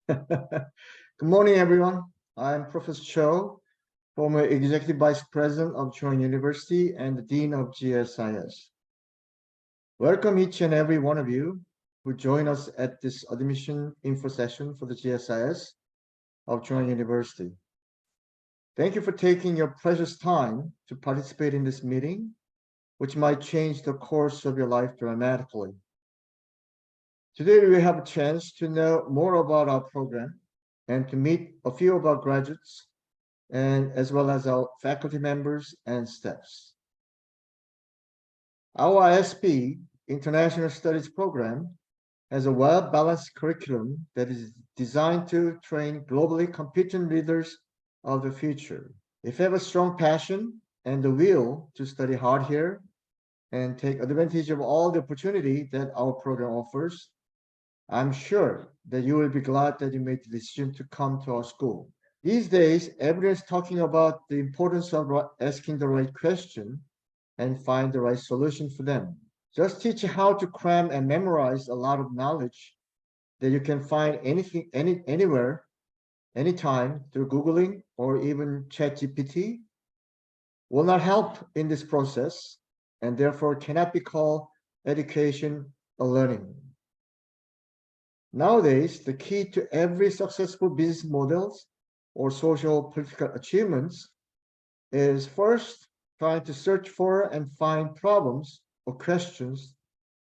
Good morning, everyone. I'm Professor Cho, former Executive Vice President of Chun University and the Dean of GSIS. Welcome each and every one of you who join us at this admission info session for the GSIS of Chun University. Thank you for taking your precious time to participate in this meeting, which might change the course of your life dramatically. Today, we have a chance to know more about our program and to meet a few of our graduates, and as well as our faculty members and staffs. Our ISP, International Studies Program, has a well-balanced curriculum that is designed to train globally competent leaders of the future. If you have a strong passion and the will to study hard here and take advantage of all the opportunity that our program offers, I'm sure that you will be glad that you made the decision to come to our school. These days, everyone is talking about the importance of asking the right question and find the right solution for them. Just teach how to cram and memorize a lot of knowledge that you can find anywhere, anytime through Googling or even ChatGPT will not help in this process and therefore cannot be called education or learning. Nowadays, the key to every successful business models or social political achievements is first trying to search for and find problems or questions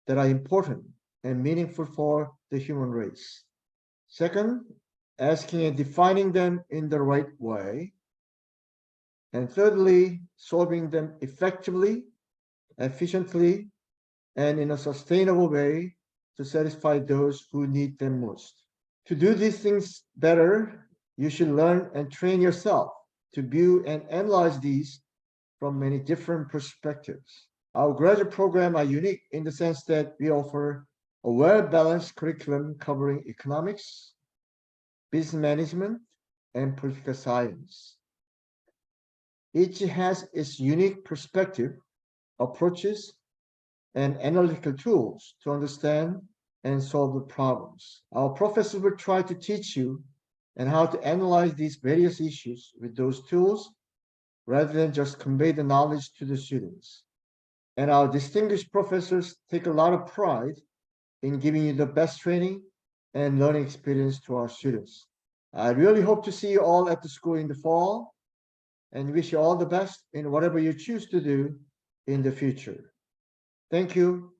that are important and meaningful for the human race. Second, asking and defining them in the right way. And thirdly, solving them effectively, efficiently, and in a sustainable way to satisfy those who need them most. To do these things better, you should learn and train yourself to view and analyze these from many different perspectives. Our graduate programs are unique in the sense that we offer a well-balanced curriculum covering economics, business management, and political science. Each has its unique perspective, approaches, and analytical tools to understand and solve the problems. Our professors will try to teach you and how to analyze these various issues with those tools rather than just convey the knowledge to the students. And our distinguished professors take a lot of pride in giving you the best training and learning experience to our students. I really hope to see you all at the school in the fall and wish you all the best in whatever you choose to do in the future. Thank you.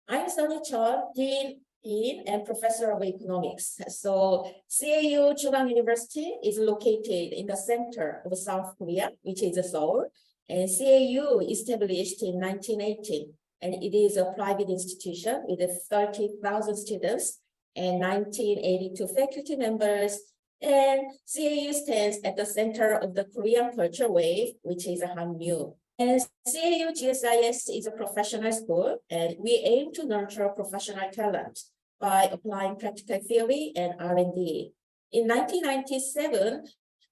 I'm Sung Il Cho, Dean and Professor of Economics. So CAU-GSIS University is located in the center of South Korea, which is Seoul. And CAU established in 1918, and it is a private institution with 30,000 students and 1982 faculty members. And CAU stands at the center of the Korean culture wave, which is Hallyu. And CAU-GSIS is a professional school, and we aim to nurture professional talent by applying practical theory and R&D. In 1997,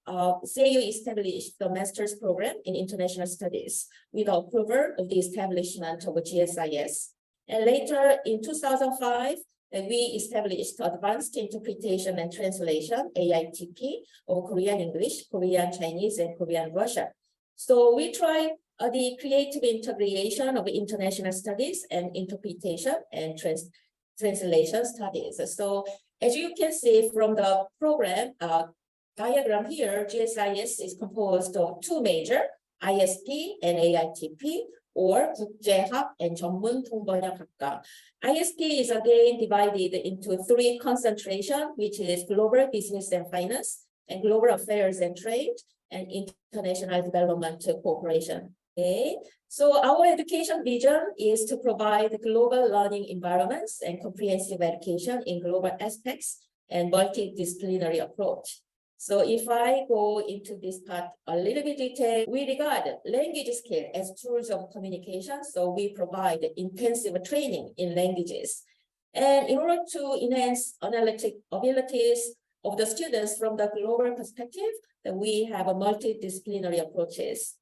CAU established the master's program in international studies with the approval of the establishment of GSIS. And later in 2005, we established Advanced Interpretation and Translation, AITP, of Korean English, Korean Chinese, and Korean Russian. So we try the creative integration of international studies and interpretation and translation studies. So as you can see from the program diagram here, GSIS is composed of two major, ISP and AITP, or 국제학 and 전문 통번역학과. ISP is again divided into three concentration, which is global business and finance, and global affairs and trade, and international development cooperation. Okay, so our education vision is to provide global learning environments and comprehensive education in global aspects and multidisciplinary approach. So if I go into this part a little bit detail, we regard language skill as tools of communication. So we provide intensive training in languages. And in order to enhance analytic abilities of the students from the global perspective, that we have a multidisciplinary approaches.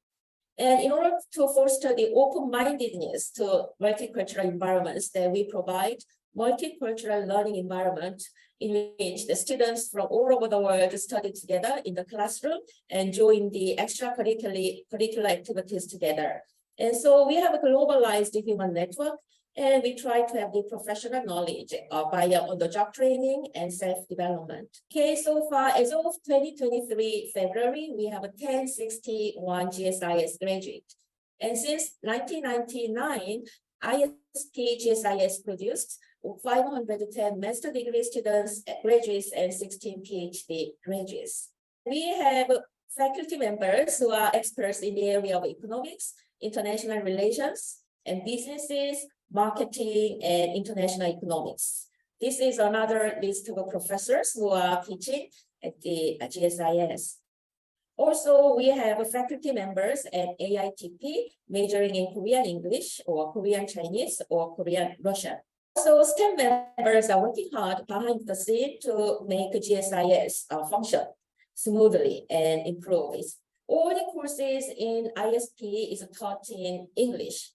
And in order to foster the open-mindedness to multicultural environments, that we provide multicultural learning environment in which the students from all over the world study together in the classroom and join the extracurricular activities together. And so we have a globalized human network, and we try to have the professional knowledge via on-the-job training and self-development. Okay, so far, as of 2023 February, we have 1061 GSIS graduates. And since 1999, ISP GSIS produced 510 master degree students, graduates, and 16 PhD graduates. We have faculty members who are experts in the area of economics, international relations, and businesses, marketing, and international economics. This is another list of professors who are teaching at the GSIS. Also, we have faculty members at AITP majoring in Korean English or Korean Chinese or Korean Russian. So STEM members are working hard behind the scene to make GSIS function smoothly and improve it. All the courses in ISP is taught in English.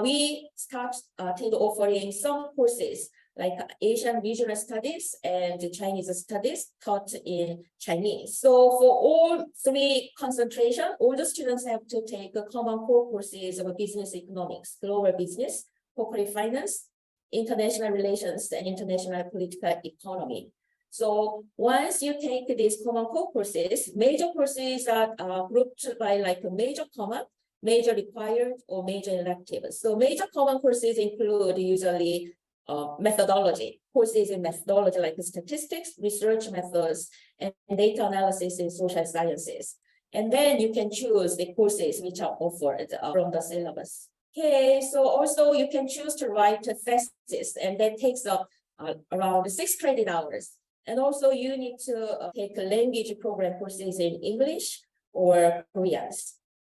We started offering some courses like Asian Regional Studies and Chinese Studies taught in Chinese. So for all three concentration, all the students have to take a common core courses of business economics, global business, corporate finance, international relations, and international political economy. So once you take these common core courses, major courses are grouped by like a major common, major required, or major elective. So major common courses include usually methodology, courses in methodology like statistics, research methods, and data analysis in social sciences. And then you can choose the courses which are offered from the syllabus. Okay, so also you can choose to write a thesis, and that takes up around 6 credit hours. And also you need to take a language program courses in English or Korean.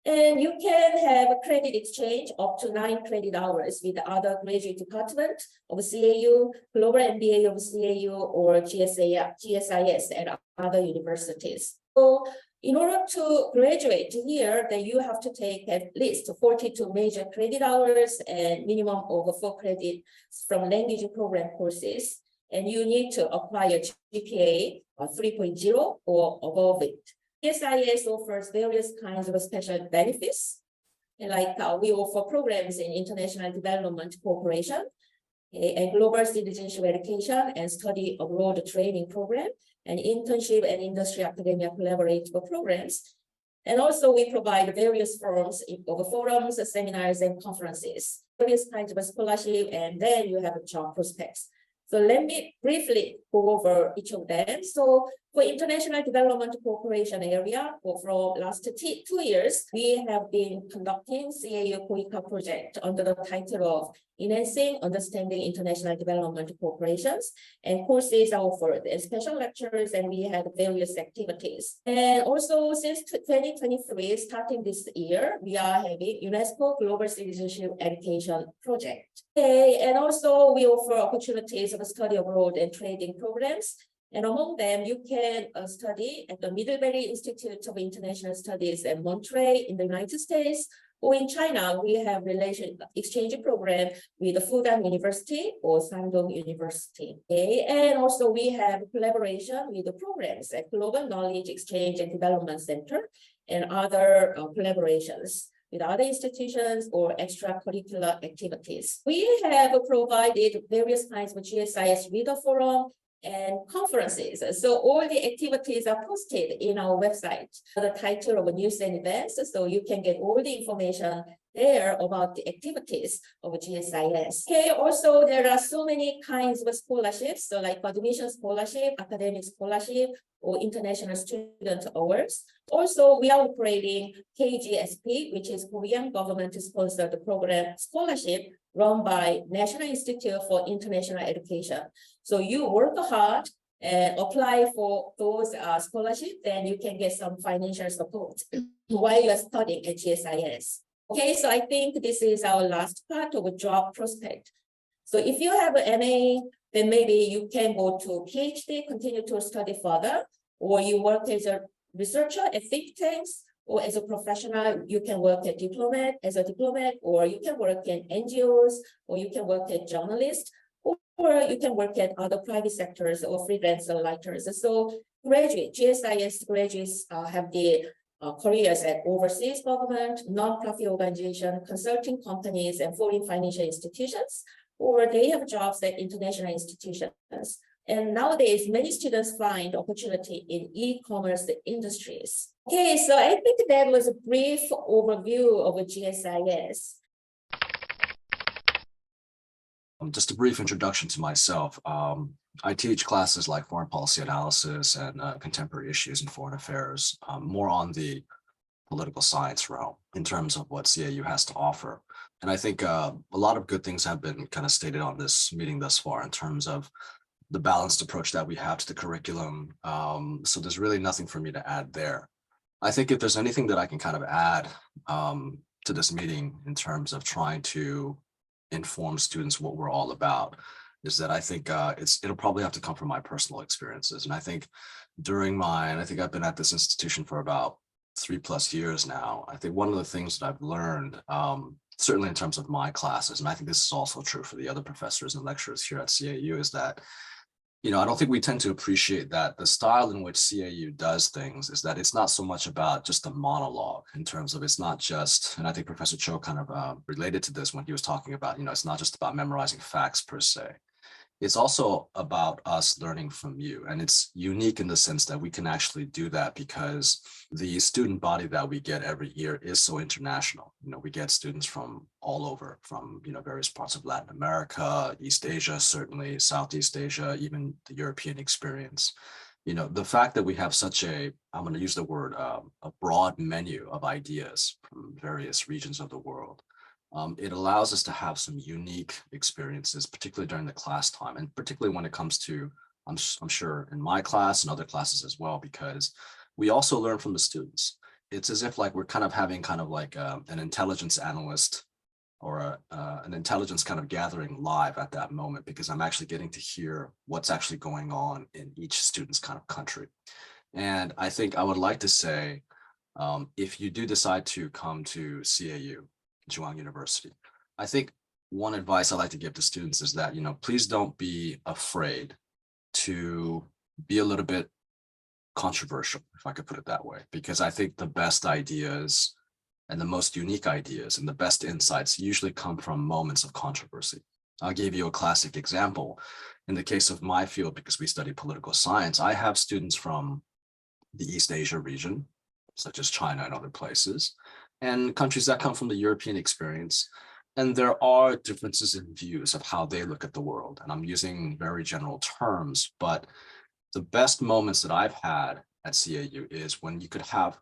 And you can have a credit exchange up to 9 credit hours with other graduate department of CAU, Global MBA of CAU, or GSIS at other universities. So in order to graduate here, then you have to take at least 42 major credit hours and minimum of 4 credits from language program courses. And you need to acquire GPA 3.0 or above it. GSIS offers various kinds of special benefits, like we offer programs in international development cooperation, and global citizenship education and study abroad training program, and internship and industry academia collaborative programs. And also we provide various forms of forums, seminars, and conferences, various kinds of scholarship, and then you have job prospects. So let me briefly go over each of them. So for international development cooperation area, for last 2 years, we have been conducting CAU COICA project under the title of Enhancing Understanding International Development Cooperations, and courses are offered and special lectures, and we had various activities. And also since 2023, starting this year, we are having UNESCO Global Citizenship Education Project. Okay, and also we offer opportunities of study abroad and trading programs. And among them, you can study at the Middlebury Institute of International Studies in Monterey in the United States, or in China, we have relation exchange program with the Fudan University or Shandong University. Okay, and also we have collaboration with the programs at Global Knowledge Exchange and Development Center and other collaborations with other institutions or extracurricular activities. We have provided various kinds of GSIS reader forum and conferences. So all the activities are posted in our website, the title of news and events. So you can get all the information there about the activities of GSIS. Okay, also there are so many kinds of scholarships, so like admission scholarship, academic scholarship, or international student awards. Also, we are operating CAU-GSIS, which is Korean government-sponsored program scholarship run by National Institute for International Education. So you work hard and apply for those scholarships, then you can get some financial support while you are studying at GSIS. Okay, so I think this is our last part of a job prospect. So if you have an MA, then maybe you can go to PhD, continue to study further, or you work as a researcher at think tanks, or as a professional, you can work as a diplomat, or you can work in NGOs, or you can work as journalist, or you can work at other private sectors or freelancer writers. So GSIS graduates have the careers at overseas government, non-profit organization, consulting companies, and foreign financial institutions, or they have jobs at international institutions. And nowadays, many students find opportunity in e-commerce industries. Okay, so I think that was a brief overview of GSIS. Just a brief introduction to myself. I teach classes like foreign policy analysis and contemporary issues in foreign affairs, more on the political science realm in terms of what CAU has to offer. And I think a lot of good things have been kind of stated on this meeting thus far in terms of the balanced approach that we have to the curriculum. So there's really nothing for me to add there. I think if there's anything that I can kind of add to this meeting in terms of trying to inform students what we're all about, is that I think it'll probably have to come from my personal experiences. And I think I think I've been at this institution for about 3+ years now. I think one of the things that I've learned, certainly in terms of my classes, and I think this is also true for the other professors and lecturers here at CAU, is that I don't think we tend to appreciate that the style in which CAU does things is that it's not so much about just a monologue in terms of it's not just, and I think Professor Cho kind of related to this when he was talking about, it's not just about memorizing facts per se. It's also about us learning from you. And it's unique in the sense that we can actually do that because the student body that we get every year is so international. We get students from all over, from various parts of Latin America, East Asia, certainly Southeast Asia, even the European experience. The fact that we have such I'm going to use the word, a broad menu of ideas from various regions of the world. It allows us to have some unique experiences, particularly during the class time, and particularly when it comes to, I'm sure in my class and other classes as well, because we also learn from the students. It's as if like we're kind of having an intelligence analyst or an intelligence kind of gathering live at that moment, because I'm actually getting to hear what's actually going on in each student's kind of country. And I think I would like to say, if you do decide to come to CAU, Chuang University, I think one advice I like to give to students is that, please don't be afraid to be a little bit controversial, if I could put it that way, because I think the best ideas and the most unique ideas and the best insights usually come from moments of controversy. I'll give you a classic example. In the case of my field, because we study political science, I have students from the East Asia region, such as China and other places, and countries that come from the European experience. And there are differences in views of how they look at the world. And I'm using very general terms, but the best moments that I've had at CAU is when you could have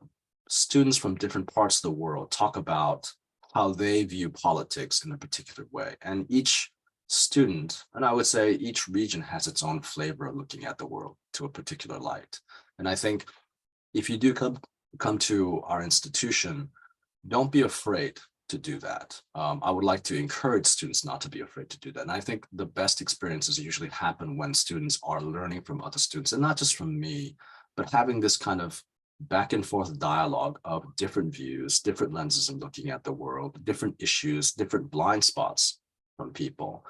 students from different parts of the world talk about how they view politics in a particular way. And each student, and I would say each region, has its own flavor of looking at the world to a particular light. And I think if you do come to our institution, don't be afraid to do that. I would like to encourage students not to be afraid to do that. And I think the best experiences usually happen when students are learning from other students, and not just from me, but having this kind of back and forth dialogue of different views, different lenses of looking at the world, different issues, different blind spots from people.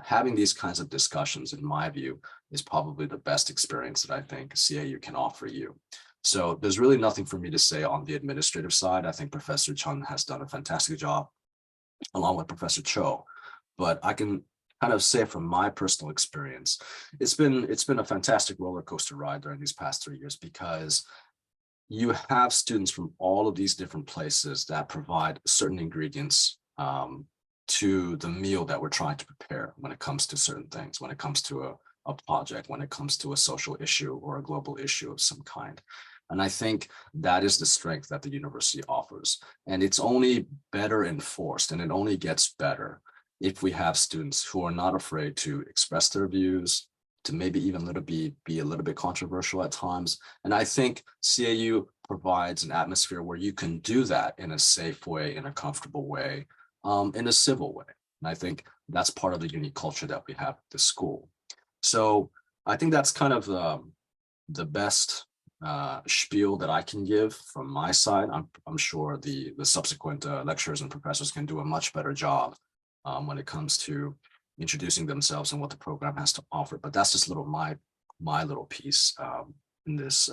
Having these kinds of discussions, in my view, is probably the best experience that I think CAU can offer you. So there's really nothing for me to say on the administrative side. I think Professor Chun has done a fantastic job along with Professor Cho, but I can kind of say from my personal experience, it's been a fantastic roller coaster ride during these past 3 years, because you have students from all of these different places that provide certain ingredients to the meal that we're trying to prepare when it comes to certain things, when it comes to a project, when it comes to a social issue or a global issue of some kind. And I think that is the strength that the university offers. And it's only better enforced, and it only gets better if we have students who are not afraid to express their views, to maybe even be a little bit controversial at times. And I think CAU provides an atmosphere where you can do that in a safe way, in a comfortable way, in a civil way. And I think that's part of the unique culture that we have at the school. So I think that's kind of the best spiel that I can give from my side. I'm sure the subsequent lecturers and professors can do a much better job when it comes to introducing themselves and what the program has to offer. But that's just my little piece in this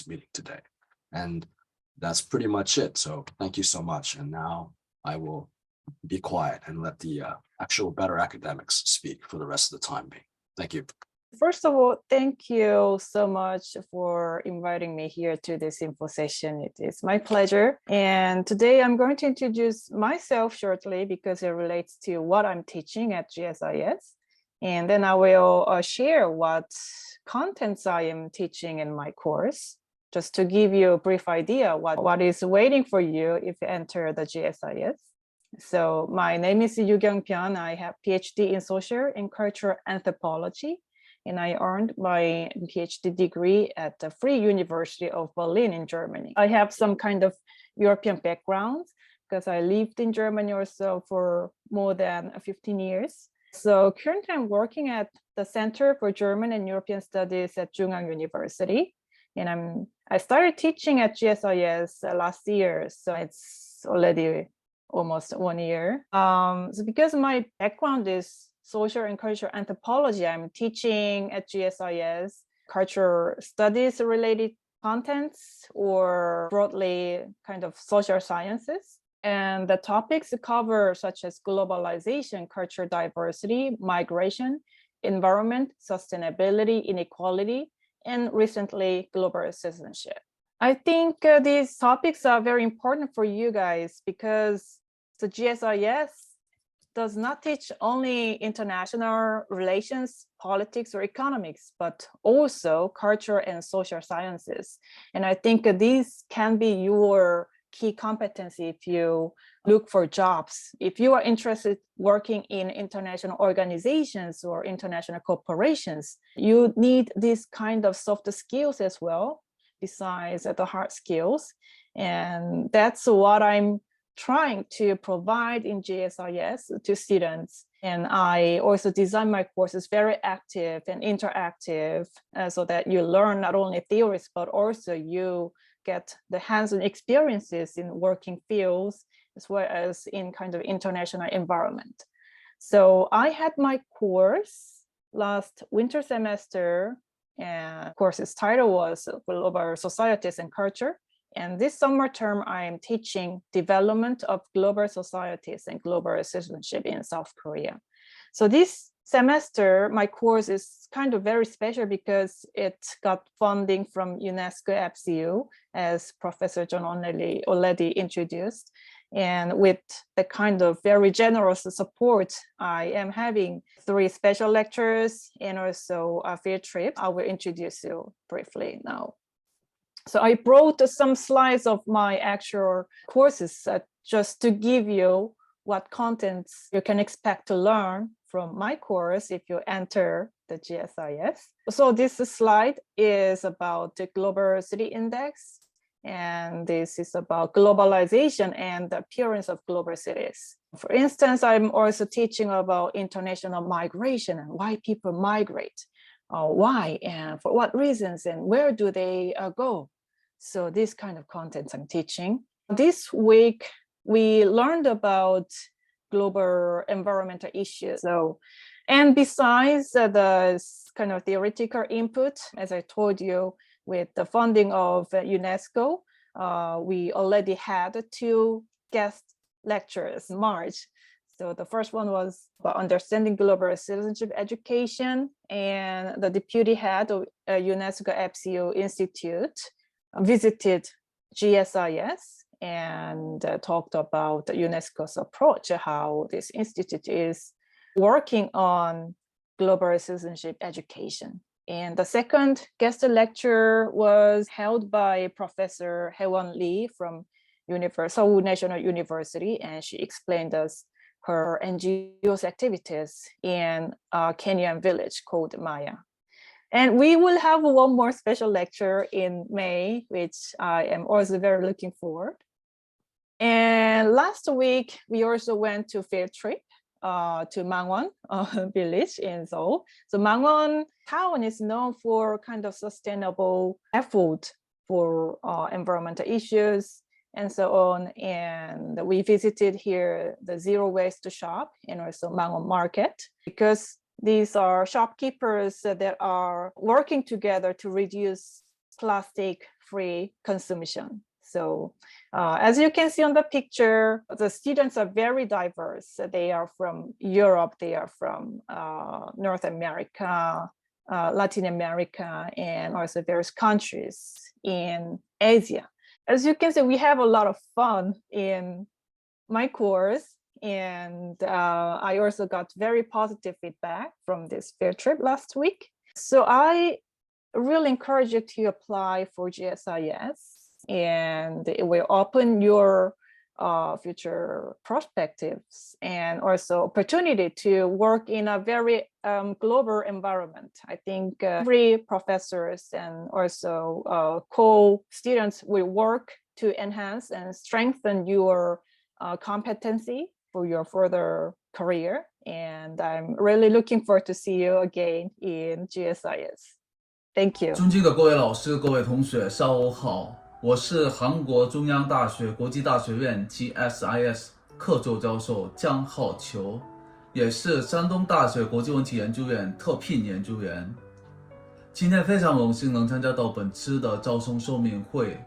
meeting today. And that's pretty much it. So thank you so much. And now I will be quiet and let the actual better academics speak for the rest of the time being. Thank you. First of all, thank you so much for inviting me here to this info session. It is my pleasure. And today I'm going to introduce myself shortly because it relates to what I'm teaching at GSIS. And then I will share what contents I am teaching in my course, just to give you a brief idea what is waiting for you if you enter the GSIS. So my name is You-Kyung Byun. I have PhD in social and cultural anthropology. And I earned my PhD degree at the Free University of Berlin in Germany. I have some kind of European background because I lived in Germany also for more than 15 years. So currently I'm working at the Center for German and European Studies at Chun University. And I started teaching at GSIS last year. So it's already almost 1 year. So because my background is social and cultural anthropology, I'm teaching at GSIS cultural studies related contents or broadly kind of social sciences. And the topics cover such as globalization, cultural diversity, migration, environment, sustainability, inequality, and recently global citizenship. I think these topics are very important for you guys because the GSIS does not teach only international relations, politics, or economics, but also culture and social sciences. And I think these can be your key competency if you look for jobs. If you are interested working in international organizations or international corporations, you need these kind of soft skills as well, besides the hard skills. And that's what I'm trying to provide in GSIS to students. And I also design my courses very active and interactive so that you learn not only theories, but also you get the hands-on experiences in working fields, as well as in kind of international environment. So I had my course last winter semester, and course's title was Global Societies and Culture. And this summer term, I am teaching development of global societies and global citizenship in South Korea. So this semester, my course is kind of very special because it got funding from UNESCO APECIU, as Professor John already introduced. And with the kind of very generous support, I am having 3 special lectures and also a field trip. I will introduce you briefly now. So I brought some slides of my actual courses just to give you what contents you can expect to learn from my course if you enter the GSIS. So this slide is about the Global City Index, and this is about globalization and the appearance of global cities. For instance, I'm also teaching about international migration and why people migrate, why and for what reasons and where do they go. So this kind of contents I'm teaching. This week, we learned about global environmental issues. So, and besides the kind of theoretical input, as I told you, with the funding of UNESCO, we already had 2 guest lectures in March. So the first one was about understanding global citizenship education, and the deputy head of UNESCO APECIU Institute visited GSIS and talked about UNESCO's approach, how this institute is working on global citizenship education. And the second guest lecture was held by Professor Haewon Lee from Seoul National University, and she explained us her NGO's activities in a Kenyan village called Maya. And we will have one more special lecture in May, which I am also very looking forward. And last week, we also went to field trip to Mangwon village in Seoul. So Mangwon town is known for kind of sustainable effort for environmental issues and so on. And we visited here the Zero Waste Shop and also Mangwon Market, because these are shopkeepers that are working together to reduce plastic-free consumption. So as you can see on the picture, the students are very diverse. They are from Europe, they are from North America, Latin America, and also various countries in Asia. As you can see, we have a lot of fun in my course, and I also got very positive feedback from this field trip last week. So I really encourage you to apply for GSIS, and it will open your future perspectives and also opportunity to work in a very global environment. I think every professors and also co-students will work to enhance and strengthen your competency for your further career. And I'm really looking forward to see you again in GSIS. Thank you. 尊敬的各位老师、各位同学，上午好。我是韩国中央大学国际大学院 GSIS 客座教授姜浩球，也是山东大学国际问题研究院特聘研究员。今天非常荣幸能参加到本次的招生说明会。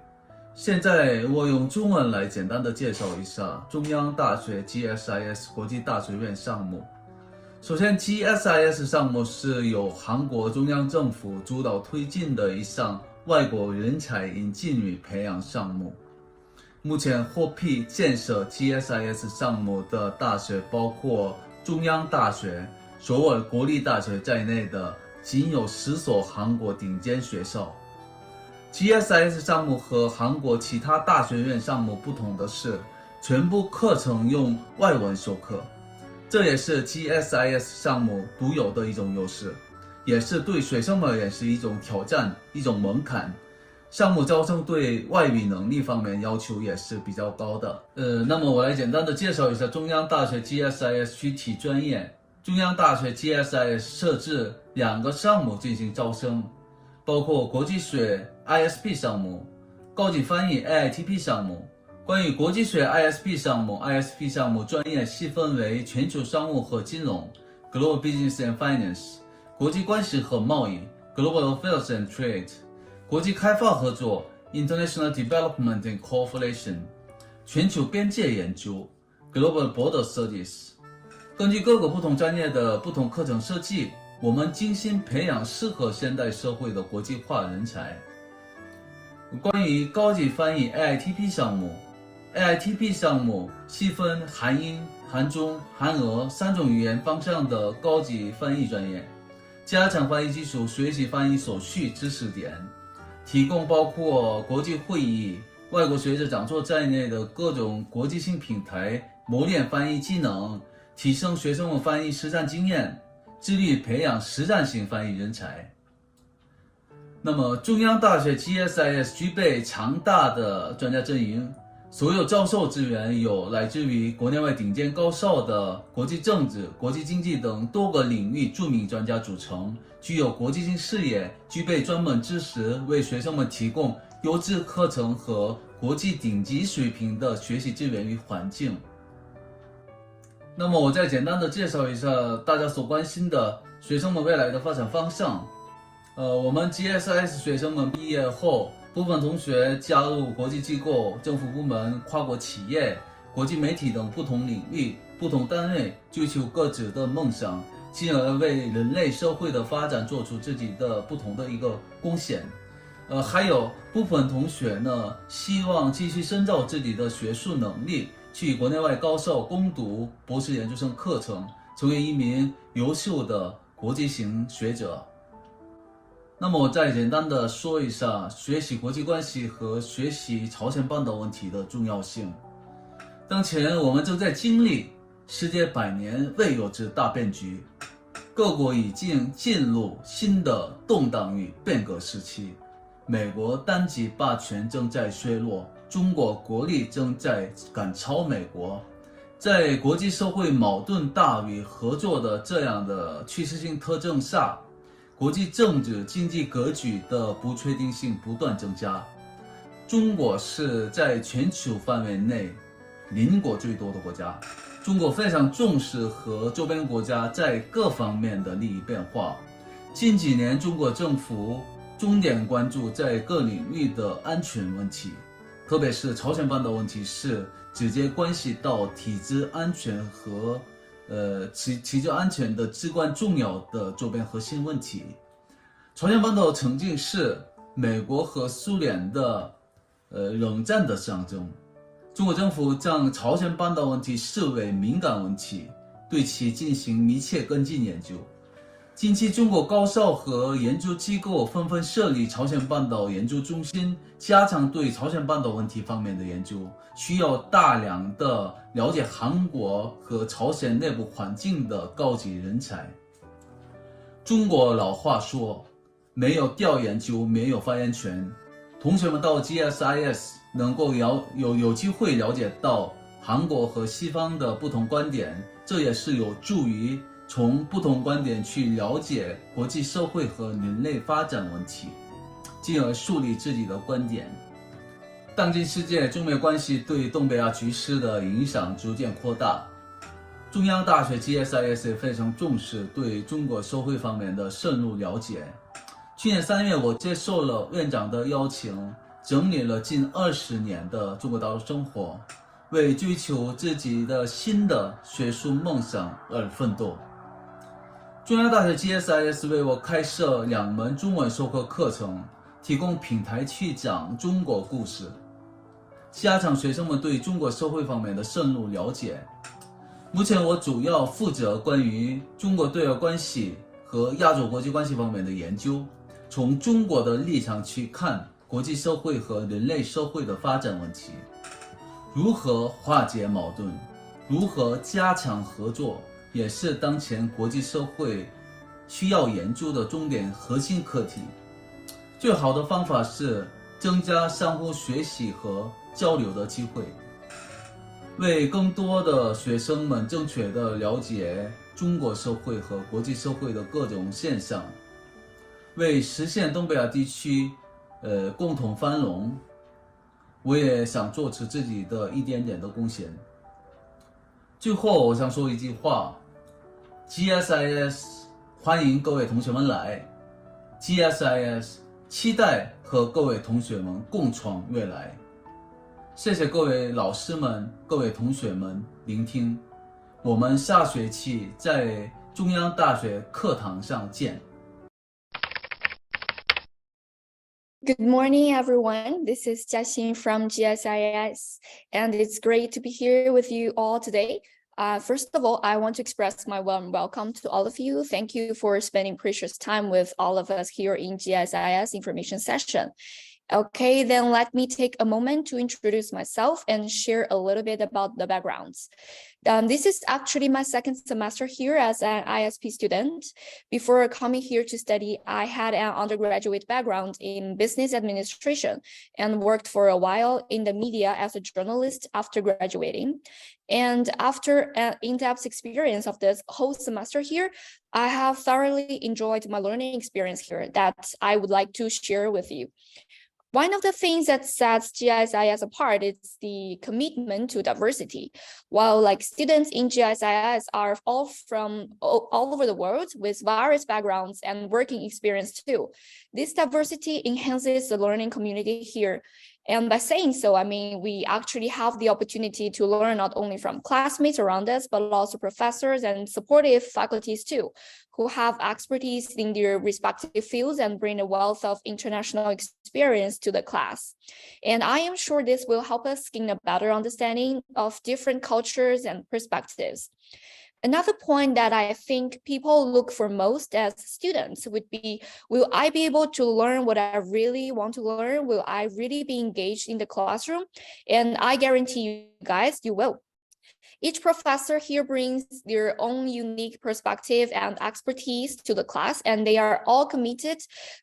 现在我用中文来简单的介绍一下中央大学 GSIS 国际大学院项目。首先 GSIS 项目是由韩国中央政府主导推进的一项外国人才引进与培养项目。目前获批建设 GSIS 项目的大学包括中央大学、首尔国立大学在内的仅有10所韩国顶尖学校。GSIS 项目和韩国其他大学院项目不同的是，全部课程用外文授课，这也是 GSIS 项目独有的一种优势，也是对学生们也是一种挑战，一种门槛。项目招生对外语能力方面要求也是比较高的。那么我来简单的介绍一下中央大学 GSIS 具体专业。中央大学 GSIS 设置2个项目进行招生，包括国际学 ISP 项目、高级翻译 AITP 项目。关于国际学 ISP 项目专业细分为全球商务和金融 Global Business and Finance、 国际关系和贸易 Global Affairs and Trade、 国际开发合作 International Development and Cooperation、 全球边界研究 Global Border Studies。 根据各个不同专业的不同课程设计，我们精心培养适合现代社会的国际化人才。关于高级翻译 AITP 项目，AITP 项目细分韩英、韩中、韩俄3种语言方向的高级翻译专业，加强翻译基础，学习翻译所需知识点，提供包括国际会议、外国学者讲座在内的各种国际性平台，磨练翻译技能，提升学生们翻译实战经验，致力培养实战性翻译人才。那么中央大学 GSIS 具备强大的专家阵营，所有教授资源有来自于国内外顶尖高校的国际政治、国际经济等多个领域著名专家组成，具有国际性视野，具备专门知识，为学生们提供优质课程和国际顶级水平的学习资源与环境。那么我再简单的介绍一下大家所关心的学生们未来的发展方向。我们 GSIS 学生们毕业后，部分同学加入国际机构、政府部门、跨国企业、国际媒体等不同领域、不同单位，追求各自的梦想，进而为人类社会的发展做出自己的不同的一个贡献。还有部分同学呢，希望继续深造自己的学术能力，去国内外高校攻读博士研究生课程，成为一名优秀的国际型学者。那么我再简单的说一下学习国际关系和学习朝鲜半岛问题的重要性。当前我们正在经历世界100年未有之大变局，各国已经进入新的动荡与变革时期，美国单极霸权正在削弱，中国国力正在赶超美国。在国际社会矛盾大于合作的这样的趋势性特征下，国际政治经济格局的不确定性不断增加，中国是在全球范围内邻国最多的国家。中国非常重视和周边国家在各方面的利益变化。近几年，中国政府重点关注在各领域的安全问题，特别是朝鲜半岛问题是直接关系到体制安全和体制安全的至关重要的周边核心问题。朝鲜半岛曾经是美国和苏联的冷战的象征。中国政府将朝鲜半岛问题视为敏感问题，对其进行密切跟进研究。近期，中国高校和研究机构纷纷设立朝鲜半岛研究中心，加强对朝鲜半岛问题方面的研究，需要大量的了解韩国和朝鲜内部环境的高级人才。中国老话说，没有调研就没有发言权。同学们到 GSIS 能够有机会了解到韩国和西方的不同观点，这也是有助于从不同观点去了解国际社会和人类发展问题，进而树立自己的观点。当今世界，中美关系对东北亚局势的影响逐渐扩大。中央大学 GSIS 也非常重视对中国社会方面的深入了解。去年3月，我接受了院长的邀请，整理了近20年的中国大陆生活，为追求自己的新的学术梦想而奋斗。中央大学 GSIS 为我开设2门中文授课课程，提供平台去讲中国故事，加强学生们对中国社会方面的深入了解。目前我主要负责关于中国对外关系和亚洲国际关系方面的研究，从中国的立场去看国际社会和人类社会的发展问题，如何化解矛盾，如何加强合作，也是当前国际社会需要研究的重点核心课题。最好的方法是增加相互学习和交流的机会，为更多的学生们正确的了解中国社会和国际社会的各种现象，为实现东北亚地区共同繁荣，我也想做出自己的一点点的贡献。最后我想说一句话， GSIS 欢迎各位同学们来， GSIS 期待和各位同学们共创未来。谢谢各位老师们，各位同学们聆听，我们下学期在中央大学课堂上见。Good morning, everyone. This is Jiaxin from GSIS, and it's great to be here with you all today. First of all, I want to express my warm welcome to all of you. Thank you for spending precious time with all of us here in GSIS information session. Okay, then let me take a moment to introduce myself and share a little bit about the backgrounds. This is actually my second semester here as an ISP student. Before coming here to study, I had an undergraduate background in business administration and worked for a while in the media as a journalist after graduating. And after an in-depth experience of this whole semester here, I have thoroughly enjoyed my learning experience here that I would like to share with you. One of the things that sets GSIS apart is the commitment to diversity. While students in GSIS are all from all over the world with various backgrounds and working experience too, this diversity enhances the learning community here. And by saying so, I mean, we actually have the opportunity to learn not only from classmates around us, but also professors and supportive faculties too, who have expertise in their respective fields and bring a wealth of international experience to the class. And I am sure this will help us gain a better understanding of different cultures and perspectives. Another point that I think people look for most as students would be, will I be able to learn what I really want to learn? Will I really be engaged in the classroom? And I guarantee you guys, you will. Each professor here brings their own unique perspective and expertise to the class, and they are all committed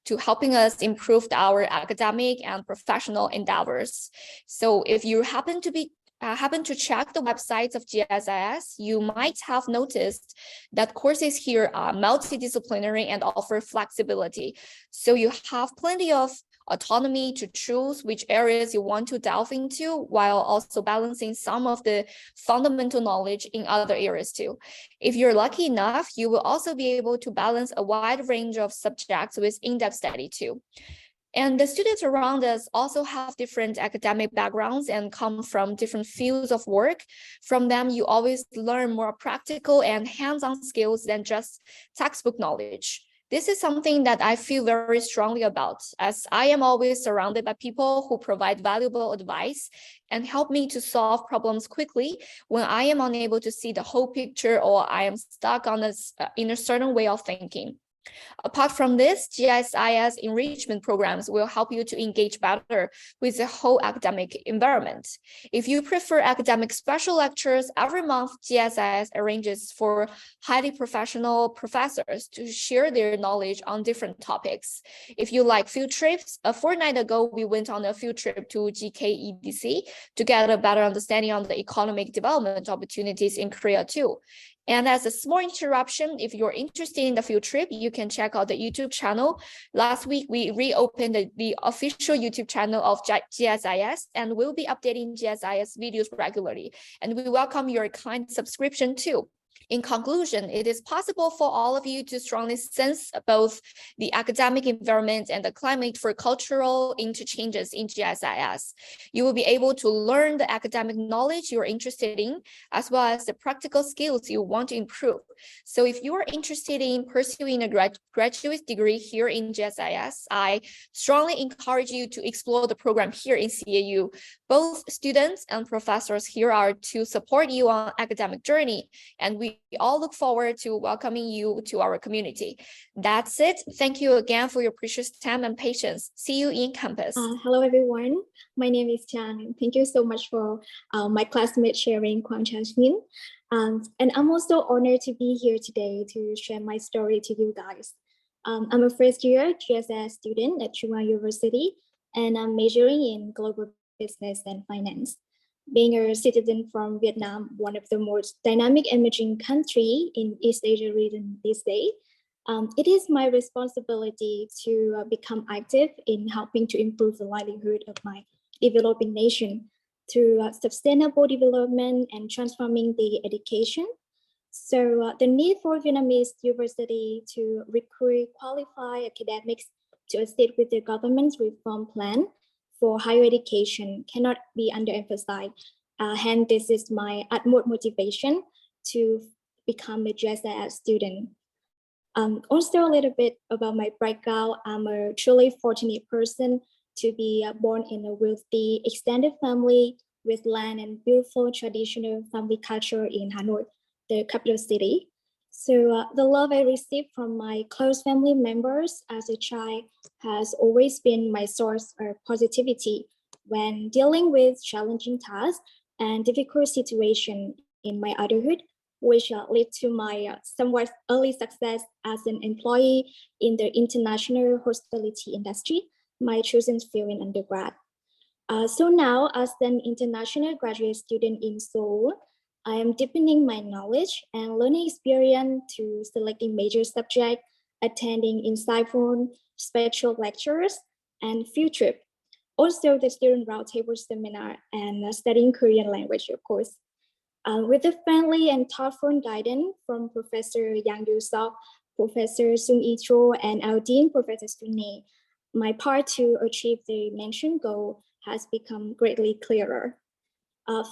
to helping us improve our academic and professional endeavors. So if you happen to check the websites of GSIS, you might have noticed that courses here are multidisciplinary and offer flexibility. So you have plenty of autonomy to choose which areas you want to delve into, while also balancing some of the fundamental knowledge in other areas too. If you're lucky enough, you will also be able to balance a wide range of subjects with in-depth study too. And the students around us also have different academic backgrounds and come from different fields of work. From them, you always learn more practical and hands-on skills than just textbook knowledge. This is something that I feel very strongly about, as I am always surrounded by people who provide valuable advice and help me to solve problems quickly when I am unable to see the whole picture or I am stuck on in a certain way of thinking. Apart from this, GSIS enrichment programs will help you to engage better with the whole academic environment. If you prefer academic special lectures, every month GSIS arranges for highly professional professors to share their knowledge on different topics. If you like field trips, a fortnight ago, we went on a field trip to GKEDC to get a better understanding on the economic development opportunities in Korea too. And as a small interruption, if you're interested in the field trip, you can check out the YouTube channel. Last week, we reopened the official YouTube channel of GSIS, and we'll be updating GSIS videos regularly. And we welcome your kind subscription too. In conclusion, it is possible for all of you to strongly sense both the academic environment and the climate for cultural interchanges in GSIS. You will be able to learn the academic knowledge you're interested in, as well as the practical skills you want to improve. So if you are interested in pursuing a graduate degree here in GSIS, I strongly encourage you to explore the program here in CAU. Both students and professors here are to support you on academic journey, and we all look forward to welcoming you to our community. That's it. Thank you again for your precious time and patience. See you in campus. Hello, everyone. My name is Chan. Thank you so much for my classmate sharing Kwang Chasmin. And I'm also honored to be here today to share my story to you guys. I'm a first year GSS student at Chun University, and I'm majoring in global business and finance. Being a citizen from Vietnam, one of the most dynamic emerging country in East Asia region these days, it is my responsibility to become active in helping to improve the livelihood of my developing nation through sustainable development and transforming the education. So the need for Vietnamese university to recruit qualified academics to assist with the government's reform plan for higher education cannot be underemphasized. Hence, this is my utmost motivation to become a GSIS student. Also, a little bit about my background. I'm a truly fortunate person to be born in a wealthy extended family with land and beautiful traditional family culture in Hanoi, the capital city. So the love I received from my close family members as a child has always been my source of positivity when dealing with challenging tasks and difficult situations in my adulthood, which led to my somewhat early success as an employee in the international hospitality industry, my chosen field in undergrad. So now, as an international graduate student in Seoul, I am deepening my knowledge and learning experience through selecting major subjects, attending insightful special lectures, and field trip. Also, the student roundtable seminar and studying Korean language, of course. With the friendly and thoughtful guidance from Professor Yang Yoo-Seok, Professor Sung Il Cho, and our Dean, Professor Sunni, my path to achieve the mentioned goal has become greatly clearer.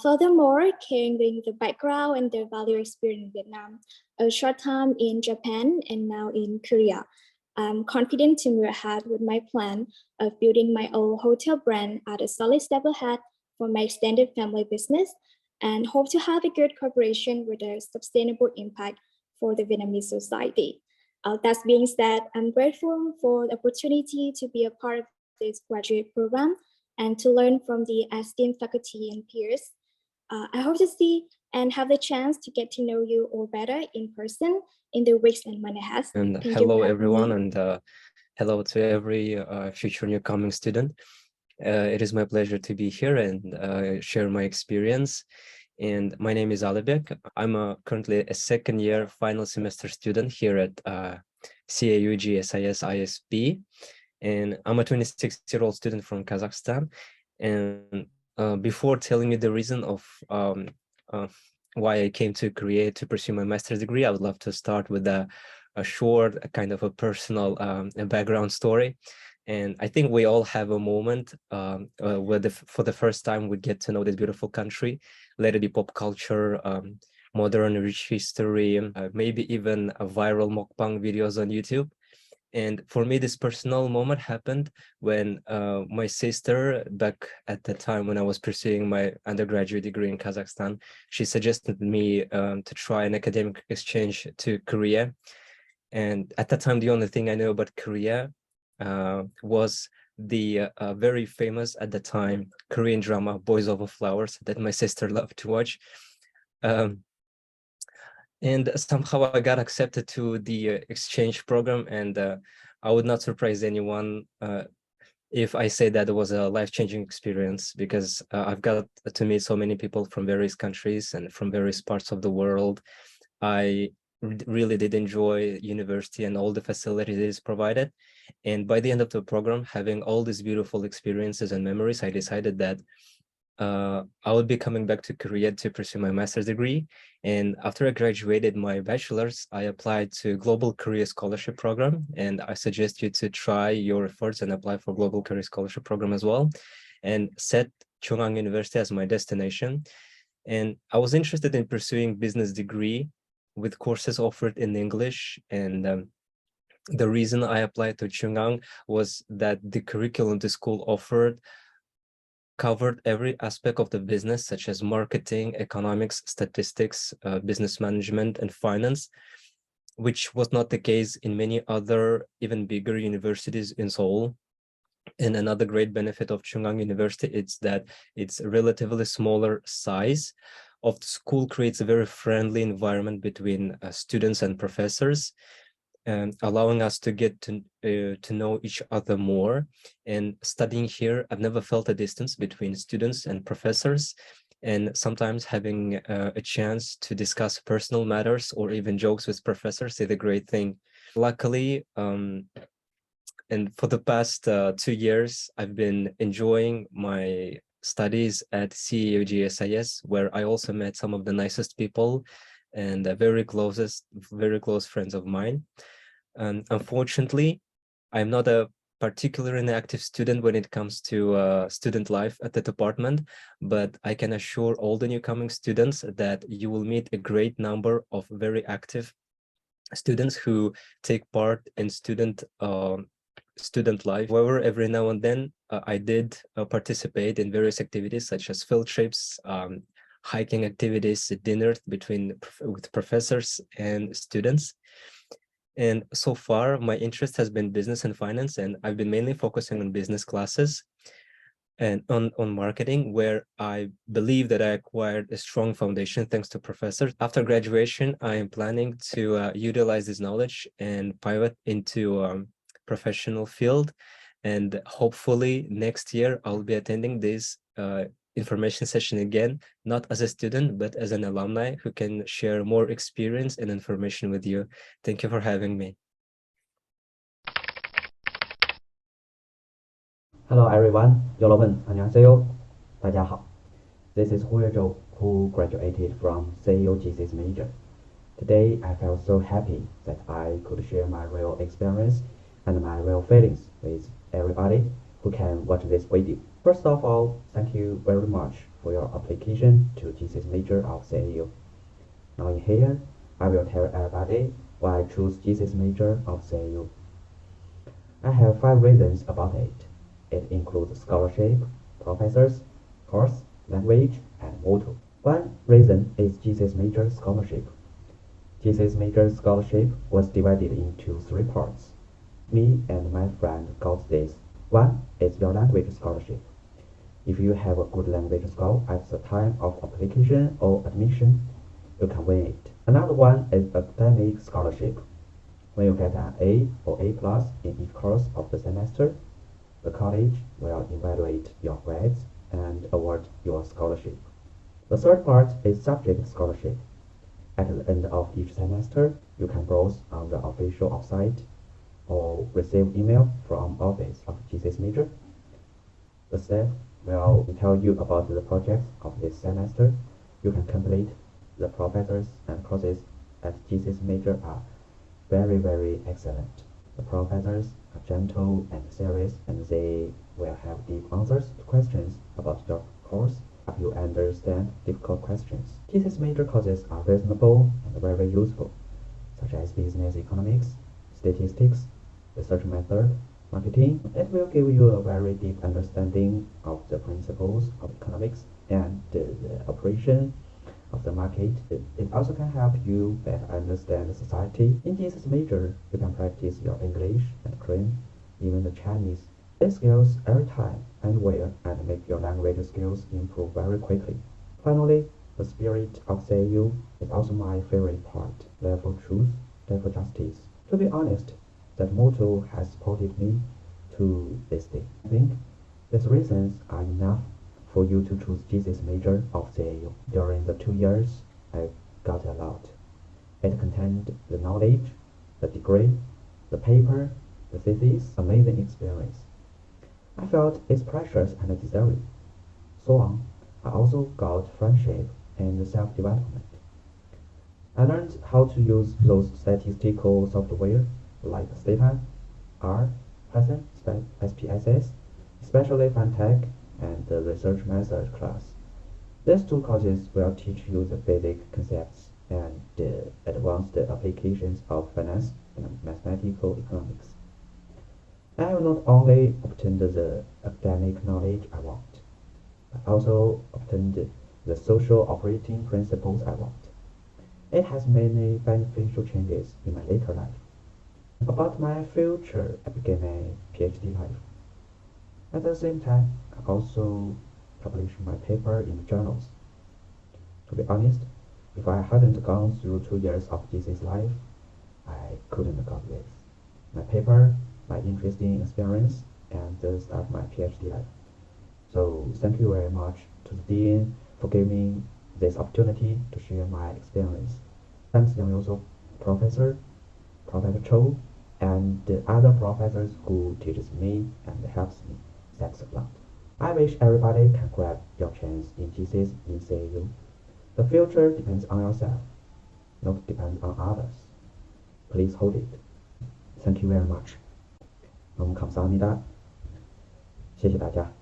Furthermore, carrying the background and the value experience in Vietnam, a short time in Japan and now in Korea, I'm confident to move ahead with my plan of building my own hotel brand at a solid step ahead for my extended family business, and hope to have a good cooperation with a sustainable impact for the Vietnamese society. That being said, I'm grateful for the opportunity to be a part of this graduate program and to learn from the esteemed faculty and peers. I hope to see and have the chance to get to know you all better in person in the weeks and months ahead. And hello, everyone, and hello to every future newcoming student. It is my pleasure to be here and share my experience. And my name is Alibek. I'm currently a second year final semester student here at CAU-GSIS ISP. and I'm a 26-year-old student from Kazakhstan. And before telling you the reason of why I came to Korea to pursue my master's degree, I would love to start with a short, kind of a personal background story. And I think we all have a moment where for the first time we get to know this beautiful country, let it be pop culture, modern rich history, maybe even a viral mukbang videos on YouTube. And for me, this personal moment happened when my sister, back at the time when I was pursuing my undergraduate degree in Kazakhstan, she suggested me to try an academic exchange to Korea. And at that time, the only thing I knew about Korea was the very famous at the time Korean drama Boys Over Flowers that my sister loved to watch. And somehow I got accepted to the exchange program, and I would not surprise anyone if I say that it was a life-changing experience, because I've got to meet so many people from various countries and from various parts of the world. I really did enjoy university and all the facilities provided. And by the end of the program, having all these beautiful experiences and memories, I decided that I would be coming back to Korea to pursue my master's degree. And after I graduated my bachelor's, I applied to Global Career Scholarship Program. And I suggest you to try your efforts and apply for Global Career Scholarship Program as well, and set Chungang University as my destination. And I was interested in pursuing business degree with courses offered in English. And the reason I applied to Chungang was that the curriculum the school offered covered every aspect of the business, such as marketing, economics, statistics, business management, and finance, which was not the case in many other even bigger universities in Seoul. And another great benefit of Chungang University is that its relatively smaller size of the school creates a very friendly environment between students and professors, allowing us to get to know each other more. And studying here, I've never felt a distance between students and professors, and sometimes having a chance to discuss personal matters or even jokes with professors is a great thing. Luckily, and for the past 2 years, I've been enjoying my studies at CAU-GSIS, where I also met some of the nicest people and very close friends of mine. And unfortunately, I'm not a particularly active student when it comes to student life at the department, but I can assure all the newcoming students that you will meet a great number of very active students who take part in student life. However, every now and then I did participate in various activities such as field trips, hiking activities, dinners with professors and students. And so far, my interest has been business and finance, and I've been mainly focusing on business classes and on marketing, where I believe that I acquired a strong foundation thanks to professors. After graduation, I am planning to utilize this knowledge and pivot into professional field. And hopefully next year, I'll be attending this information session again, not as a student, but as an alumni who can share more experience and information with you. Thank you for having me. Hello everyone, 여러분 안녕하세요. 大家好. This is Sung Il Cho, who graduated from CAU-GSIS major. Today I felt so happy that I could share my real experience and my real feelings with everybody who can watch this video. First of all, thank you very much for your application to GSIS major of CAU. Now in here, I will tell everybody why I chose GSIS major of CAU. I have 5 reasons about it. It includes scholarship, professors, course, language, and motto. One reason is GSIS major scholarship. GSIS major scholarship was divided into 3 parts. Me and my friend got this. One is your language scholarship. If you have a good language score at the time of application or admission, you can win it. Another one is academic scholarship. When you get an A or A+ in each course of the semester, the college will evaluate your grades and award your scholarship. The third part is subject scholarship. At the end of each semester, you can browse on the official website or receive email from office of GSIS major. The staff will tell you about the projects of this semester. You can complete. The professors and courses at GSIS major are very, very excellent. The professors are gentle and serious, and they will have deep answers to questions about your course, help you understand difficult questions. GSIS major courses are reasonable and very useful, such as business economics, statistics, research method, marketing. It will give you a very deep understanding of the principles of economics and the operation of the market. It also can help you better understand society. In GSIS major, you can practice your English and Korean, even the Chinese. These skills every time, anywhere, and make your language skills improve very quickly. Finally, the spirit of CAU is also my favorite part. There for truth, there for justice. To be honest, that motto has supported me to this day. I think these reasons are enough for you to choose GSIS major of CAU. During the 2 years, I got a lot. It contained the knowledge, the degree, the paper, the thesis, amazing experience. I felt it's precious and deserving. So on, I also got friendship and self-development. I learned how to use those statistical software like Stata, R, Python, Auspices, especially FunTech and the research method class. These two courses will teach you the basic concepts and the advanced applications of finance and mathematical economics. I have not only obtained the academic knowledge I want, but also obtained the social operating principles I want. It has many beneficial changes in my later life. About my future, I began a PhD life. At the same time, I also published my paper in journals. To be honest, if I hadn't gone through 2 years of GSIS life, I couldn't have got this. My paper, my interesting experience, and the start of my PhD life. So thank you very much to the Dean for giving me this opportunity to share my experience. Thanks also Professor Cho, and the other professors who teaches me and helps me. Thanks a lot. I wish everybody can grab your chance in GSIS in CAU. The future depends on yourself, not depends on others. Please hold it. Thank you very much. 너무 감사합니다. 谢谢大家.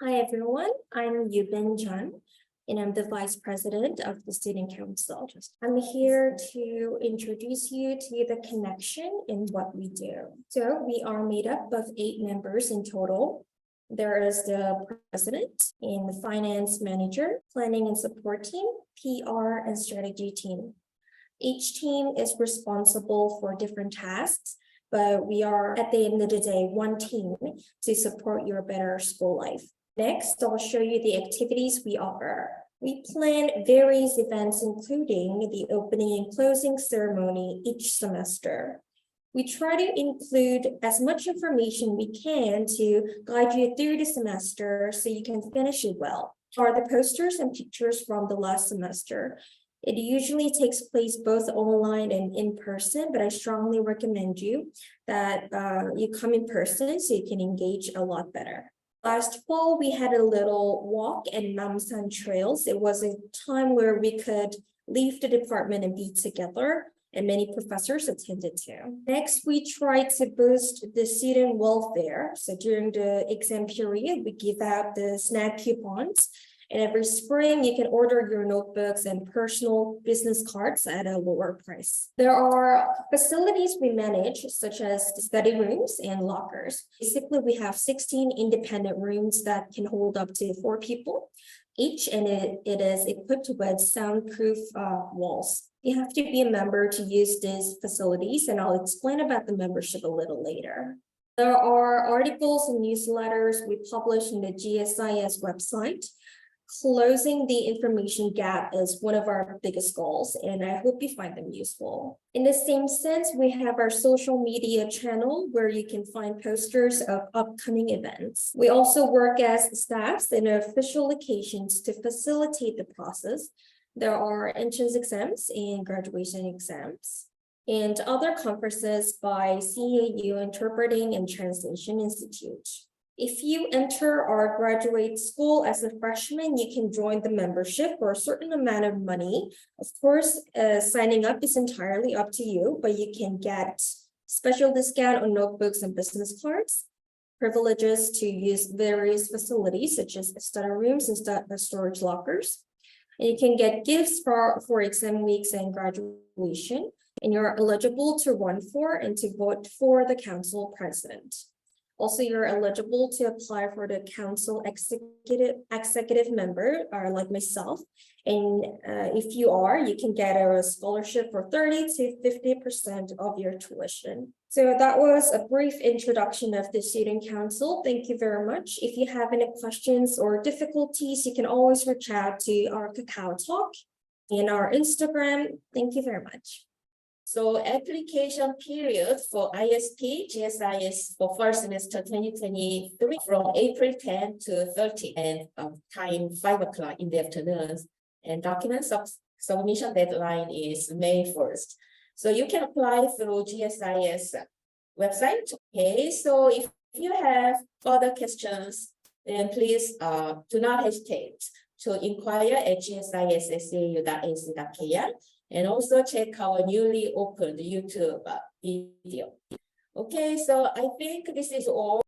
Hi everyone, I'm You-Kyung Byun, and I'm the Vice President of the Student Council. I'm here to introduce you to the connection in what we do. So we are made up of 8 members in total. There is the president and the finance manager, planning and support team, PR and strategy team. Each team is responsible for different tasks, but we are at the end of the day one team to support your better school life. Next, I'll show you the activities we offer. We plan various events, including the opening and closing ceremony each semester. We try to include as much information we can to guide you through the semester so you can finish it well. Are the posters and pictures from the last semester. It usually takes place both online and in person, but I strongly recommend you that you come in person so you can engage a lot better. Last fall, we had a little walk at Namsan Trails. It was a time where we could leave the department and be together, and many professors attended too. Next, we tried to boost the student welfare. So during the exam period, we give out the snack coupons. And every spring, you can order your notebooks and personal business cards at a lower price. There are facilities we manage, such as the study rooms and lockers. Basically, we have 16 independent rooms that can hold up to 4 people each, and it is equipped with soundproof walls. You have to be a member to use these facilities, and I'll explain about the membership a little later. There are articles and newsletters we publish in the GSIS website. Closing the information gap is one of our biggest goals, and I hope you find them useful. In the same sense, we have our social media channel where you can find posters of upcoming events. We also work as staffs in official locations to facilitate the process. There are entrance exams and graduation exams. and other conferences by CAU Interpreting and Translation Institute. If you enter our graduate school as a freshman, you can join the membership for a certain amount of money. Of course, signing up is entirely up to you, but you can get special discount on notebooks and business cards, privileges to use various facilities such as study rooms and storage lockers. And you can get gifts for exam weeks and graduation, and you're eligible to run for and to vote for the council president. Also, you're eligible to apply for the council executive member, like myself. And if you are, you can get a scholarship for 30 to 50% of your tuition. So that was a brief introduction of the Student Council. Thank you very much. If you have any questions or difficulties, you can always reach out to our Kakao Talk and our Instagram. Thank you very much. So application period for ISP GSIS for first semester 2023 from April 10 to 30 and time 5 o'clock in the afternoon. And document submission deadline is May 1st. So you can apply through GSIS website. Okay, so if you have further questions, then please do not hesitate to inquire at gsis.cau.ac.kr. And also check our newly opened YouTube video. Okay, so I think this is all.